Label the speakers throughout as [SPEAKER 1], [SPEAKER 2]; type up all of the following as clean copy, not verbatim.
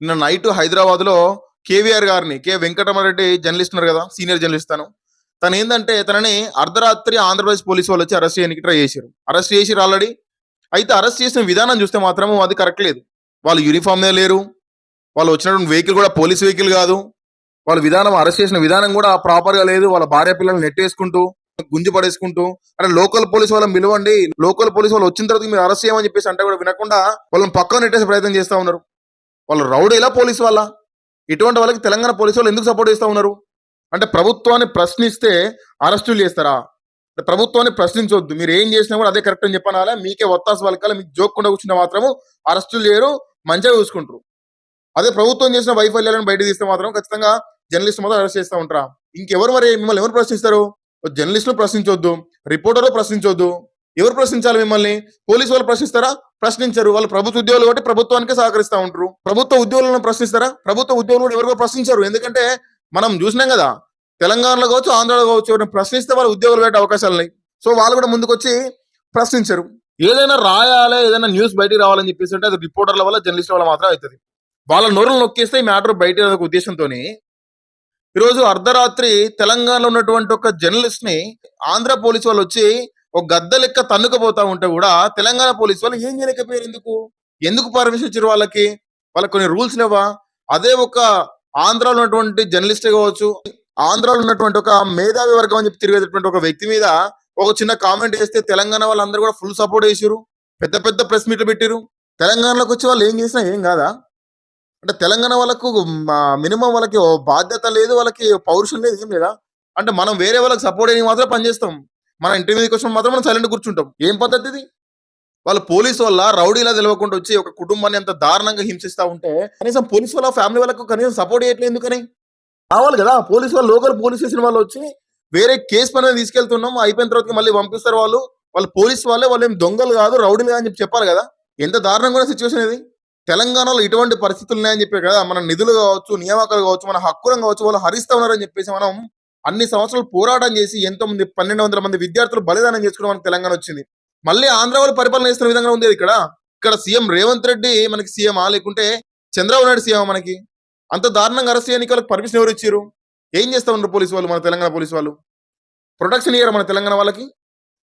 [SPEAKER 1] నిన్న నైట్ హైదరాబాద్‌లో కేవీఆర్ గారిని, వెంకటరమణరెడ్డి జర్నలిస్ట్ ఉన్నారు కదా! సీనియర్ జర్నలిస్ట్ తను. తనేందంటే తనని అర్ధరాత్రి ఆంధ్రప్రదేశ్ పోలీసు వాళ్ళొచ్చి అరెస్ట్ చేయనీకి ట్రై చేసిర్రు. అరెస్ట్ చేసిర్రు ఆల్రెడీ. అయితే అరెస్ట్ చేసిన విధానం చూస్తే మాత్రం అది కరెక్ట్ లేదు. వాళ్ళు యూనిఫామ్ మీద లేరు. వాళ్ళు వచ్చినటువంటి వెహికల్ కూడా పోలీస్ వెహికల్ కాదు. వాళ్ళ విధానం అరెస్ట్ చేసిన విధానం కూడా ప్రాపర్‌గా లేదు. వాళ్ళ భార్య పిల్లల్ని నెట్టేసుకుంటూ, గుంజి పడేసుకుంటూ, అరే లోకల్ పోలీస్ వాళ్ళని పిలవండి. లోకల్ పోలీస్ వాళ్ళు వచ్చిన తర్వాత మీరు అరెస్ట్ చేయమని చెప్పేసి అంటే కూడా వినకుండా వాళ్ళని పక్కన నెట్టేసే ప్రయత్నం చేస్తా ఉన్నారు. వాళ్ళు రౌడీలా పోలీసు వాళ్ళ? ఇటువంటి వాళ్ళకి తెలంగాణ పోలీసు వాళ్ళు ఎందుకు సపోర్ట్ చేస్తా ఉన్నారు? అంటే ప్రభుత్వాన్ని ప్రశ్నిస్తే అరెస్టులు చేస్తారా? ప్రభుత్వాన్ని ప్రశ్నించొద్దు. మీరు ఏం చేసినా కూడా అదే కరెక్ట్ అని చెప్పనాలా? మీకే ఒత్తాసు పలకాలి. మీకు జోక్కుండా కూర్చున్న మాత్రము అరెస్టులు చేయరు, మంచిగా చూసుకుంటారు. అదే ప్రభుత్వం చేసిన వైఫల్యాలను బయట తీస్తే మాత్రం ఖచ్చితంగా జర్నలిస్ట్ మాత్రం అరెస్ట్ చేస్తూ ఉంటారా? ఇంకెవరు మరి మిమ్మల్ని ఎవరు ప్రశ్నిస్తారు? జర్నలిస్టులు ప్రశ్నించొద్దు, రిపోర్టర్లు ప్రశ్నించొద్దు. ఎవరు ప్రశ్నించాలి మిమ్మల్ని? పోలీసు వాళ్ళు ప్రశ్నిస్తారా? ప్రశ్నించరు. వాళ్ళు ప్రభుత్వ ఉద్యోగులు కాబట్టి ప్రభుత్వానికే సహకరిస్తూ ఉంటారు. ప్రభుత్వ ఉద్యోగులను ప్రశ్నిస్తారా? ప్రభుత్వ ఉద్యోగులు కూడా ఎవరికో ప్రశ్నించరు. ఎందుకంటే మనం చూసినాం కదా, తెలంగాణలో కావచ్చు, ఆంధ్రాలో కావచ్చు, ఎవరైనా ప్రశ్నిస్తే వాళ్ళ ఉద్యోగులు పెట్టే అవకాశాలు ఉన్నాయి. సో వాళ్ళు కూడా ముందుకొచ్చి ప్రశ్నించరు. ఏదైనా రాయాలి, ఏదైనా న్యూస్ బయటికి రావాలని చెప్పేసి అంటే అది రిపోర్టర్ల వల్ల, జర్నలిస్టుల వల్ల మాత్రం అవుతుంది. వాళ్ళ నోరులు నొక్కేస్తే ఈ మ్యాటర్ బయట ఒక ఉద్దేశంతోని ఈరోజు అర్ధరాత్రి తెలంగాణలో ఉన్నటువంటి ఒక జర్నలిస్ట్ ని ఆంధ్ర పోలీసు వాళ్ళు వచ్చి ఒక గద్ద లెక్క తన్నుకపోతా ఉంటే కూడా తెలంగాణ పోలీసు వాళ్ళు ఏం చేయలేకపోయారు? ఎందుకు పర్మిషన్ ఇచ్చారు వాళ్ళకి? వాళ్ళకి కొన్ని రూల్స్ లేవా? అదే ఒక ఆంధ్రాలో ఉన్నటువంటి జర్నలిస్ట్ కావచ్చు, ఆంధ్రాలో ఉన్నటువంటి ఒక మేధావి వర్గం అని చెప్పి తిరిగేటటువంటి ఒక వ్యక్తి మీద ఒక చిన్న కామెంట్ చేస్తే తెలంగాణ వాళ్ళందరూ కూడా ఫుల్ సపోర్ట్ చేసిరు. పెద్ద పెద్ద ప్రెస్ మీట్లు పెట్టిరు. తెలంగాణలోకి వచ్చి వాళ్ళు ఏం చేసినా ఏం కాదా? అంటే తెలంగాణ వాళ్ళకు మినిమం వాళ్ళకి ఓ బాధ్యత లేదు, వాళ్ళకి పౌరుషం లేదు, ఏం లేదా? అంటే మనం వేరే వాళ్ళకి సపోర్ట్ చేయడానికి మాత్రం పనిచేస్తాం. మన ఇంటి మీదకి వచ్చిన మాత్రం మనం సైలెంట్ కూర్చుంటాం. ఏం పద్ధతి ఇది? వాళ్ళు పోలీసు వల్ల రౌడీలా తెలియకుండా వచ్చి ఒక కుటుంబాన్ని ఎంత దారుణంగా హింసిస్తా ఉంటే కనీసం పోలీసు వాళ్ళ ఫ్యామిలీ వాళ్ళకు కనీసం సపోర్ట్ చేయట్లేదు ఎందుకని? కావాలి కదా పోలీసు వాళ్ళు, లోకల్ పోలీస్ స్టేషన్ వాళ్ళు వచ్చి వేరే కేసు పని తీసుకెళ్తున్నాం, అయిపోయిన తర్వాత మళ్ళీ పంపిస్తారు వాళ్ళు. వాళ్ళు పోలీసు వాళ్ళే, వాళ్ళు ఏం దొంగలు కాదు, రౌడీలు అని చెప్పి చెప్పాలి కదా. ఎంత దారుణంగా సిచ్యువేషన్ ఇది. తెలంగాణలో ఇటువంటి పరిస్థితులు ఉన్నాయని చెప్పే కదా మన నిధులు కావచ్చు, నియామకాలు కావచ్చు, మన హక్కులను కావచ్చు వాళ్ళు హరిస్తా ఉన్నారని చెప్పేసి మనం అన్ని సంవత్సరాలు పోరాటం చేసి ఎంతో మంది 1200 మంది విద్యార్థులు బలిదానం చేసుకుని మనకి తెలంగాణ వచ్చింది. మళ్ళీ ఆంధ్ర వాళ్ళు పరిపాలన చేస్తున్న విధంగా ఉంది ఇక్కడ. ఇక్కడ సీఎం రేవంత్ రెడ్డి మనకి సీఎమా, లేకుంటే చంద్రబాబు నాయుడు సీఎం? మనకి అంత దారుణంగా అరెస్ట్ చేయడానికి వాళ్ళకి పర్మిషన్ ఎవరు ఇచ్చారు? ఏం చేస్తా ఉన్నారు పోలీసు వాళ్ళు? మన తెలంగాణ పోలీసు వాళ్ళు ప్రొటెక్షన్ ఇయ్యారు మన తెలంగాణ వాళ్ళకి.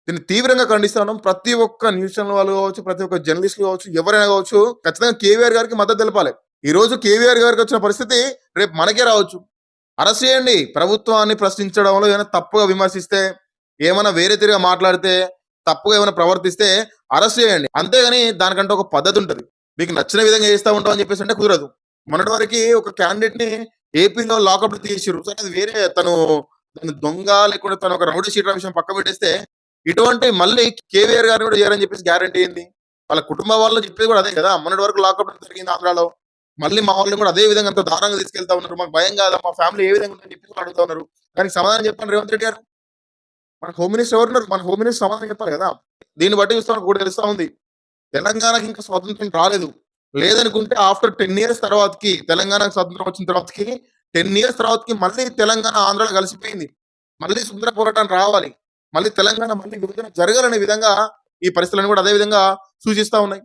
[SPEAKER 1] దీన్ని తీవ్రంగా ఖండిస్తా ఉన్నాం. ప్రతి ఒక్క న్యూస్ ఛానల్ వాళ్ళు కావచ్చు, ప్రతి ఒక్క జర్నలిస్టులు కావచ్చు, ఎవరైనా కావచ్చు, ఖచ్చితంగా కేవీఆర్ గారికి మద్దతు తెలపాలి. ఈ రోజు కేవీఆర్ గారికి వచ్చిన పరిస్థితి రేపు మనకే రావచ్చు. అరెస్ట్ చేయండి. ప్రభుత్వాన్ని ప్రశ్నించడంలో ఏమైనా తప్పుగా విమర్శిస్తే, ఏమైనా వేరే తిరిగా మాట్లాడితే, తప్పుగా ఏమైనా ప్రవర్తిస్తే అరెస్ట్ చేయండి. అంతేగాని దానికంటే ఒక పద్ధతి ఉంటుంది. మీకు నచ్చిన విధంగా చేస్తా ఉంటాం అని చెప్పేసి అంటే కుదరదు. మొన్నటి వరకు ఒక క్యాండిడేట్ ని ఏపీలో లాకప్ తీసిరు. సరే అది వేరే, తను దొంగ లేకుంటే తను ఒక రౌడీ షీటర్ విషయం పక్క పెట్టేస్తే, ఇటువంటి మళ్ళీ కేవీఆర్ గారిని కూడా చేయాలని చెప్పేసి గ్యారంటీ ఏంది? వాళ్ళ కుటుంబ వాళ్ళు చెప్పేది కూడా అదే కదా. మొన్నటి వరకు లాకప్ జరిగింది ఆంధ్రాలో, మళ్ళీ మా వాళ్ళని కూడా అదే విధంగా అంత దారుణంగా తీసుకెళ్తా ఉన్నారు. మాకు భయం కాదా, మా ఫ్యామిలీ ఏ విధంగా ఉందని చెప్పేసి అడుగుతా ఉన్నారు. దానికి సమాధానం చెప్పండి రేవంత్ రెడ్డి గారు. మన హోమ్ మినిస్టర్ ఎవరున్నారు? మన హోమ్ మినిస్టర్ సమాధానం చెప్పాలి కదా. దీన్ని బట్టి చూస్తే మనకు కూడా తెలుస్తా ఉంది, తెలంగాణకి ఇంకా స్వాతంత్రం రాలేదు. లేదనుకుంటే ఆఫ్టర్ 10 years తర్వాతకి, తెలంగాణకు స్వాతంత్రం వచ్చిన తర్వాతకి 10 years తర్వాతకి మళ్ళీ తెలంగాణ ఆంధ్రాలో కలిసిపోయింది. మళ్ళీ సుందర పోరాటం రావాలి, మళ్ళీ తెలంగాణ మళ్ళీ విభజన జరగాలనే విధంగా ఈ పరిస్థితులను కూడా అదే విధంగా సూచిస్తా ఉన్నాయి.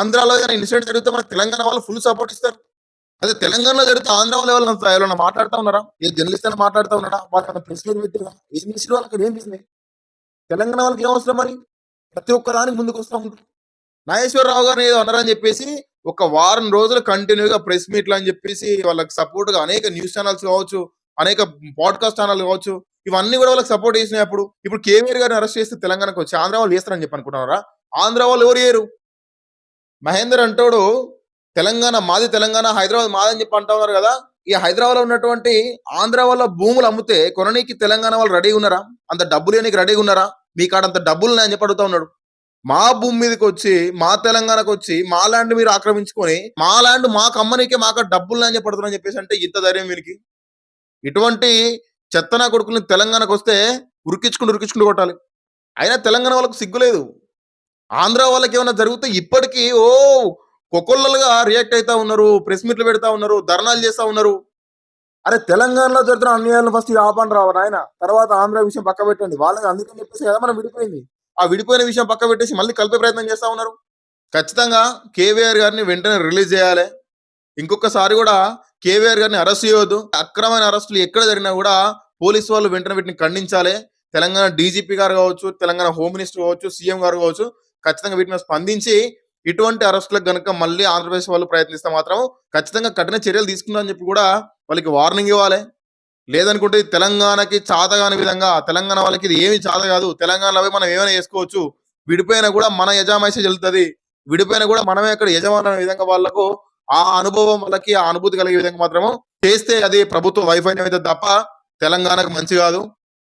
[SPEAKER 1] ఆంధ్రాలో ఏదైనా ఇన్సిడెంట్ జరిగితే మన తెలంగాణ వాళ్ళు ఫుల్ సపోర్ట్ ఇస్తారు. అదే తెలంగాణలో జరిగితే ఆంధ్ర వాళ్ళు ఎవరైనా మాట్లాడుతూ ఉన్నారా? ఏ జర్నలిస్ట్ అని మాట్లాడుతూ ఉన్నారా? వాళ్ళ ప్రెస్ మీట్ పెట్టిరా? ఏం చేసిన వాళ్ళకి ఏం చేసింది? తెలంగాణ వాళ్ళకి ఏం అవసరం మరి? ప్రతి ఒక్క దానికి ముందుకు వస్తూ ఉంటారు. నాగేశ్వరరావు గారిని ఏదో అన్నారని చెప్పేసి ఒక వారం రోజులు కంటిన్యూగా ప్రెస్ మీట్లు అని చెప్పేసి వాళ్ళకి సపోర్ట్ గా అనేక న్యూస్ ఛానల్స్ కావచ్చు, అనేక పాడ్కాస్ట్ ఛానల్ కావచ్చు, ఇవన్నీ కూడా వాళ్ళకి సపోర్ట్ చేసినప్పుడు ఇప్పుడు కేవీఆర్ గారిని అరెస్ట్ చేస్తే తెలంగాణకు వచ్చి ఆంధ్ర వాళ్ళు చేస్తారని చెప్పి అనుకుంటున్నారా? ఆంధ్ర వాళ్ళు ఎవరు చేయరు. మహేందర్ అంటాడు తెలంగాణ మాది, తెలంగాణ హైదరాబాద్ మాదని చెప్పి అంటా ఉన్నారు కదా. ఈ హైదరాబాద్ లో ఉన్నటువంటి ఆంధ్ర వాళ్ళ భూములు అమ్మితే కొననీకి తెలంగాణ వాళ్ళు రెడీగా ఉన్నారా? అంత డబ్బులు లేనికి రెడీగా ఉన్నారా? మీ కాడ అంత డబ్బులు అని చెప్పి అడుగుతా ఉన్నాడు. మా భూమి మీదకి వచ్చి, మా తెలంగాణకు వచ్చి, మా ల్యాండ్ మీరు ఆక్రమించుకొని, మా ల్యాండ్ మాకు అమ్మనికే మాకు డబ్బులు అని చెప్పడుతున్నా చెప్పేసి అంటే ఇంత ధైర్యం వీరికి. ఇటువంటి చెత్తనా కొడుకుని తెలంగాణకు వస్తే ఉరికించుకుంటూ కొట్టాలి. అయినా తెలంగాణ వాళ్ళకు సిగ్గులేదు. ఆంధ్ర వాళ్ళకి ఏమైనా జరిగితే ఇప్పటికీ కొకొల్లలుగా రియాక్ట్ అవుతా ఉన్నారు, ప్రెస్ మీట్లు పెడతా ఉన్నారు, ధర్నాలు చేస్తా ఉన్నారు. అరే తెలంగాణలో జరుగుతున్న అన్యాయాలను ఫస్ట్ ఇది ఆపండి రావు నాయన, తర్వాత ఆంధ్ర విషయం పక్క పెట్టండి. వాళ్ళకి అందుకని చెప్పేసి కదా మనం విడిపోయింది. ఆ విడిపోయిన విషయం పక్క పెట్టేసి మళ్ళీ కలిపే ప్రయత్నం చేస్తా ఉన్నారు. ఖచ్చితంగా కేవీఆర్ గారిని వెంటనే రిలీజ్ చేయాలి. ఇంకొకసారి కూడా కేవీఆర్ గారిని అరెస్ట్ చేయవద్దు. అక్రమైన అరెస్టులు ఎక్కడ జరిగినా కూడా పోలీసు వాళ్ళు వెంటనే వీటిని ఖండించాలి. తెలంగాణ డీజీపీ గారు కావచ్చు, తెలంగాణ హోమ్ మినిస్టర్ కావచ్చు, సీఎం గారు కావచ్చు, ఖచ్చితంగా వీటి మీద స్పందించి ఇటువంటి అరెస్టులకు గనుక మళ్ళీ ఆంధ్రప్రదేశ్ వాళ్ళు ప్రయత్నిస్తే మాత్రం ఖచ్చితంగా కఠిన చర్యలు తీసుకుందామని చెప్పి కూడా వాళ్ళకి వార్నింగ్ ఇవ్వాలి. లేదనుకుంటే ఇది తెలంగాణకి చాతగాని విధంగా, తెలంగాణ వాళ్ళకి ఇది ఏమి చాత కాదు, తెలంగాణలో పోయి మనం ఏమైనా చేసుకోవచ్చు, విడిపోయినా కూడా మన యజామైసే చెల్లుతుంది, విడిపోయినా కూడా మనమే అక్కడ యజమాని అనే విధంగా వాళ్ళకు ఆ అనుభవం వాళ్ళకి ఆ అనుభూతి కలిగే విధంగా మాత్రము చేస్తే అది ప్రభుత్వ వైఫల్యం అయితే తప్ప తెలంగాణకు మంచి కాదు.